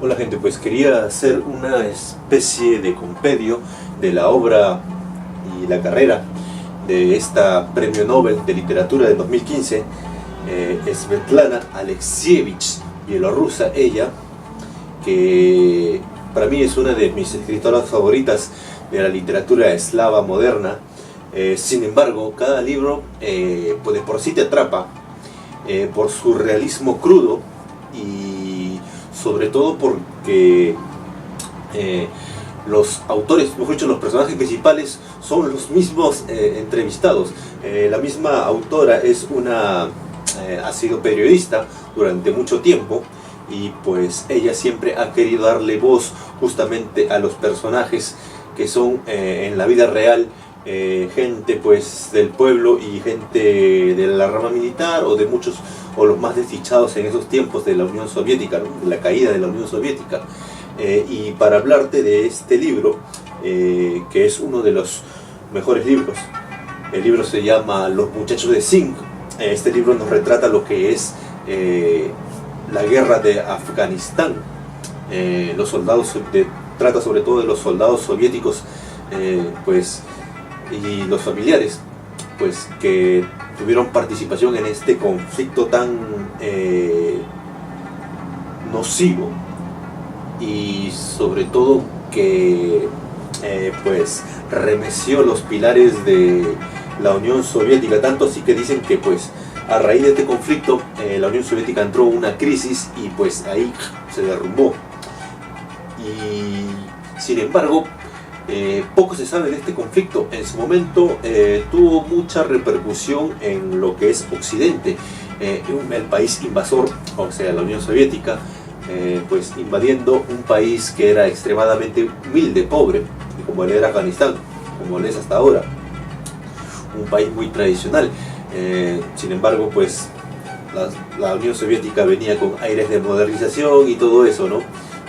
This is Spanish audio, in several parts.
Hola gente, pues quería hacer una especie de compendio de la obra y la carrera de esta Premio Nobel de Literatura de 2015, Svetlana Alexievich, bielorrusa ella, que para mí es una de mis escritoras favoritas de la literatura eslava moderna. Sin embargo, cada libro pues de por sí te atrapa por su realismo crudo y sobre todo porque los autores, mejor dicho, los personajes principales son los mismos entrevistados. La misma autora ha sido periodista durante mucho tiempo y pues ella siempre ha querido darle voz justamente a los personajes que son en la vida real gente pues del pueblo y gente de la rama militar o de muchos o los más desdichados en esos tiempos de la Unión Soviética, ¿no? De la caída de la Unión Soviética. Y para hablarte de este libro, que es uno de los mejores libros, el libro se llama Los Muchachos de Zinc. Este libro nos retrata lo que es la guerra de Afganistán. Trata sobre todo de los soldados soviéticos pues, y los familiares pues, que tuvieron participación en este conflicto tan nocivo y sobre todo que pues remeció los pilares de la Unión Soviética, tanto así que dicen que pues a raíz de este conflicto la Unión Soviética entró en una crisis y pues ahí se derrumbó. Y sin embargo poco se sabe de este conflicto. En su momento tuvo mucha repercusión en lo que es Occidente, el país invasor, o sea la Unión Soviética, pues invadiendo un país que era extremadamente humilde, pobre, como era Afganistán, como lo es hasta ahora, un país muy tradicional. Sin embargo, pues la Unión Soviética venía con aires de modernización y todo eso, ¿no?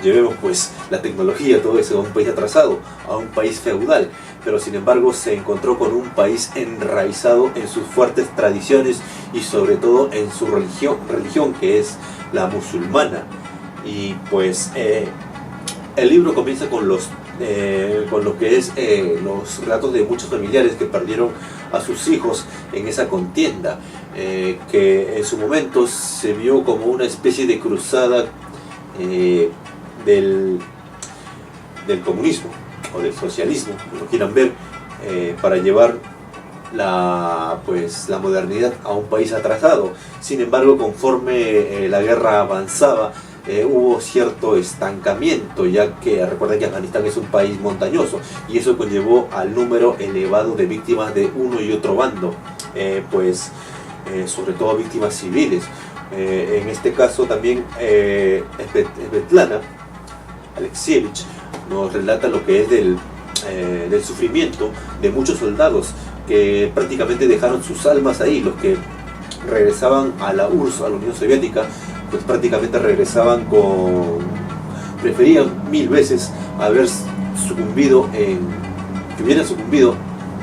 Llevemos pues la tecnología, todo eso, a un país atrasado, a un país feudal, pero sin embargo se encontró con un país enraizado en sus fuertes tradiciones y sobre todo en su religión que es la musulmana. Y pues el libro comienza con lo que es los relatos de muchos familiares que perdieron a sus hijos en esa contienda, que en su momento se vio como una especie de cruzada del comunismo o del socialismo, como quieran ver, para llevar la modernidad a un país atrasado. Sin embargo, conforme la guerra avanzaba, hubo cierto estancamiento, ya que recuerden que Afganistán es un país montañoso y eso conllevó al número elevado de víctimas de uno y otro bando, sobre todo víctimas civiles. En este caso también Svetlana Alexievich nos relata lo que es del sufrimiento de muchos soldados que prácticamente dejaron sus almas ahí. Los que regresaban a la URSS, a la Unión Soviética, pues prácticamente regresaban preferían mil veces haber sucumbido que hubieran sucumbido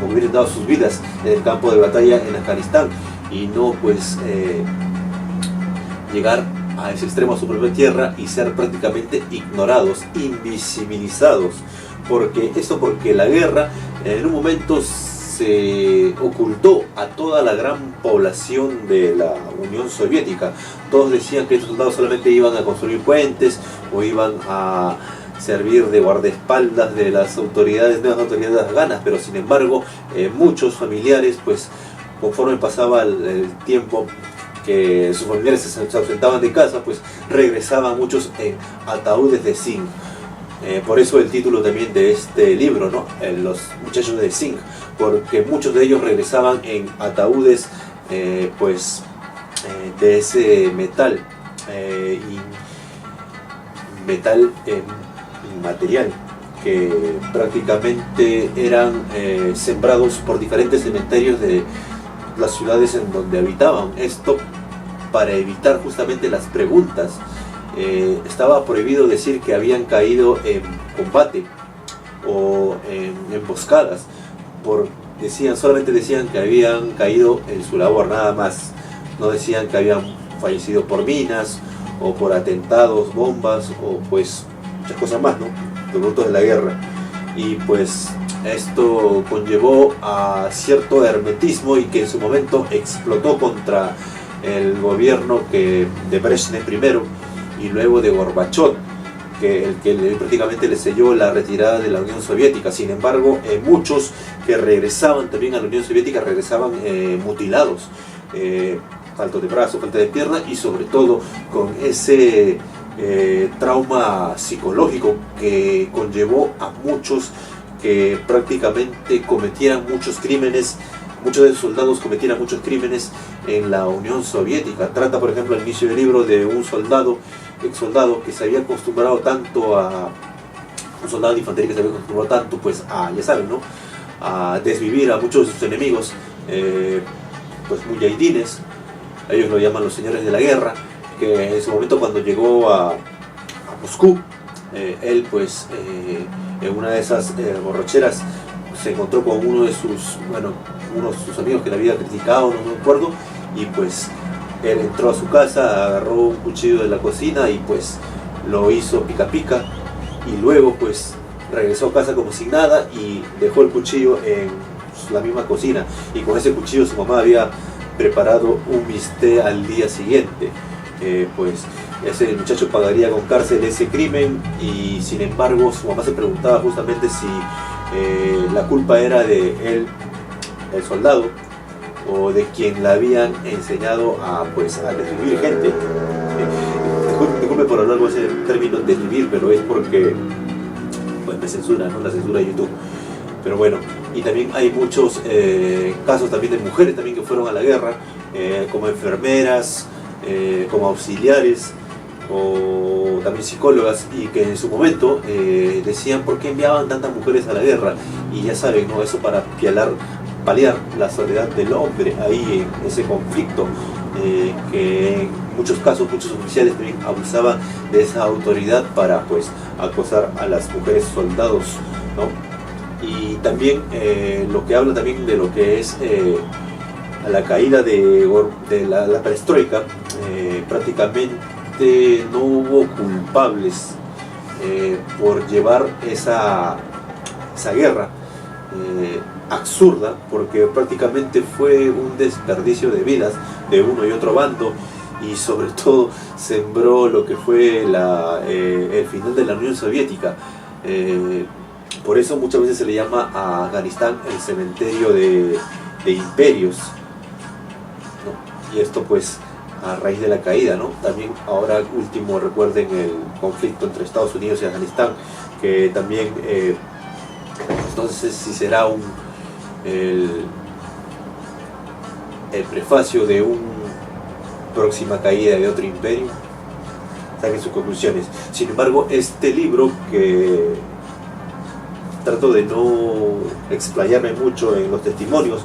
o hubieran dado sus vidas en el campo de batalla en Afganistán y no pues llegar a ese extremo, a su propia tierra y ser prácticamente ignorados, invisibilizados. Porque la guerra en un momento se ocultó a toda la gran población de la Unión Soviética. Todos decían que estos soldados solamente iban a construir puentes o iban a servir de guardaespaldas de las nuevas autoridades afganas, pero sin embargo muchos familiares, pues conforme pasaba el tiempo que sus familiares se ausentaban de casa, pues regresaban muchos en ataúdes de zinc. Por eso el título también de este libro, ¿no? Los Muchachos de Zinc, porque muchos de ellos regresaban en ataúdes de ese metal, metal inmaterial, que prácticamente eran sembrados por diferentes cementerios de las ciudades en donde habitaban. Esto para evitar justamente las preguntas. Estaba prohibido decir que habían caído en combate o en emboscadas, solamente decían que habían caído en su labor, nada más. No decían que habían fallecido por minas o por atentados, bombas, o pues muchas cosas más, ¿no? Productos de la guerra. Y pues esto conllevó a cierto hermetismo y que en su momento explotó contra el gobierno de Brezhnev primero y luego de Gorbachov, que prácticamente le selló la retirada de la Unión Soviética. Sin embargo, muchos que regresaban también a la Unión Soviética regresaban mutilados, falta de brazo, falta de pierna, y sobre todo con ese trauma psicológico que conllevó a muchos que prácticamente cometieran muchos crímenes. Muchos de esos soldados cometieran muchos crímenes en la Unión Soviética. Trata, por ejemplo, al inicio del libro de un ex soldado que se había acostumbrado tanto un soldado de infantería que se había acostumbrado tanto, pues ya saben, ¿no? A desvivir a muchos de sus enemigos, pues mujahidines, ellos lo llaman los señores de la guerra, que en su momento cuando llegó a Moscú, él pues en una de esas borracheras se encontró con uno de sus amigos que le había criticado, no me acuerdo, y pues él entró a su casa, agarró un cuchillo de la cocina y pues lo hizo pica pica, y luego pues regresó a casa como sin nada y dejó el cuchillo en la misma cocina, y con ese cuchillo su mamá había preparado un bistec al día siguiente. Pues ese muchacho pagaría con cárcel ese crimen, y sin embargo su mamá se preguntaba justamente si la culpa era de él, el soldado, o de quien le habían enseñado a desvivir gente. Disculpe por hablar con ese término desvivir, pero es porque pues me censura, ¿no? La censura de YouTube. Pero bueno, y también hay muchos casos también de mujeres también que fueron a la guerra, como enfermeras, como auxiliares, o también psicólogas, y que en su momento decían por qué enviaban tantas mujeres a la guerra, y ya saben, ¿no? Eso para paliar la soledad del hombre ahí en ese conflicto, que en muchos casos muchos oficiales también abusaban de esa autoridad para pues acosar a las mujeres soldados, ¿no? Y también lo que habla también de lo que es a la caída de la perestroika, prácticamente no hubo culpables por llevar esa guerra absurda, porque prácticamente fue un desperdicio de vidas de uno y otro bando, y sobre todo sembró lo que fue el final de la Unión Soviética. Por eso muchas veces se le llama a Afganistán el cementerio de imperios, ¿no? Y esto pues a raíz de la caída, ¿no? También ahora último recuerden el conflicto entre Estados Unidos y Afganistán, que también entonces si será el prefacio de una próxima caída de otro imperio. Saquen sus conclusiones. Sin embargo, este libro, que trato de no explayarme mucho en los testimonios,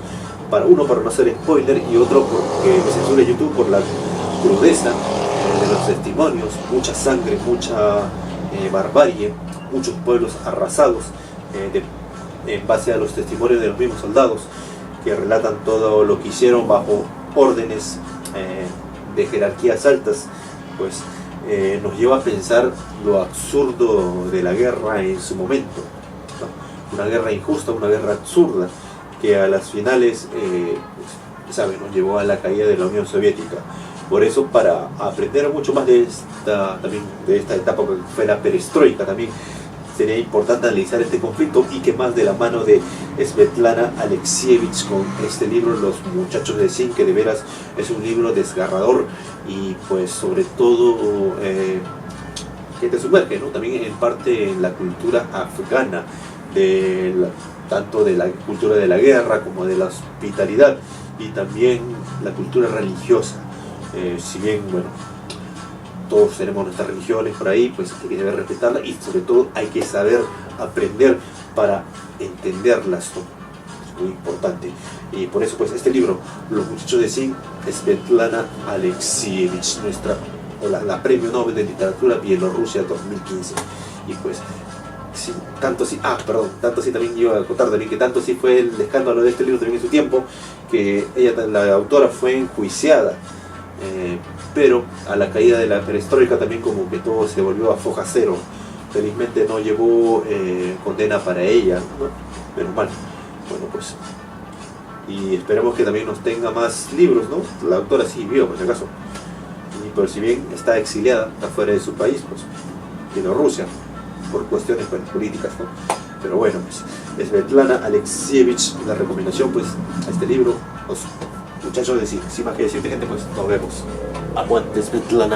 para no hacer spoiler, y otro porque me censura YouTube por la crudeza de los testimonios, mucha sangre, mucha barbarie, muchos pueblos arrasados, en base a los testimonios de los mismos soldados que relatan todo lo que hicieron bajo órdenes de jerarquías altas, pues nos lleva a pensar lo absurdo de la guerra en su momento, ¿no? Una guerra injusta, una guerra absurda, que a las finales nos llevó a la caída de la Unión Soviética. Por eso, para aprender mucho más de esta etapa que fue la perestroika, también sería importante analizar este conflicto, y que más de la mano de Svetlana Alexievich con este libro Los muchachos de zinc, que de veras es un libro desgarrador, y pues sobre todo que te sumerge, ¿no? También en parte en la cultura afgana, tanto de la cultura de la guerra como de la hospitalidad, y también la cultura religiosa. Si bien, bueno, todos tenemos nuestras religiones por ahí, pues hay que saber respetarlas, y sobre todo hay que saber aprender para entenderlas, ¿no? Es muy importante. Y por eso pues este libro, Los muchachos de zinc, Svetlana Alexievich, la Premio Nobel de Literatura Bielorrusia 2015. Y pues sí, tanto sí también iba a contar también que tanto sí fue el escándalo de este libro también en su tiempo, que ella, la autora, fue enjuiciada pero a la caída de la perestroika también como que todo se volvió a foja cero. Felizmente no llevó condena para ella, ¿no? Menos mal. Bueno, pues, y esperemos que también nos tenga más libros, ¿no? La autora sí vivió, por si acaso, pero si bien está exiliada, está fuera de su país, pues, Bielorrusia, por cuestiones, pues, políticas, ¿no? Pero bueno, pues, Svetlana Alexievich, la recomendación, pues, a este libro. Los muchachos de cine, sin más que decirte, gente, pues, nos vemos. Aguante, Svetlana.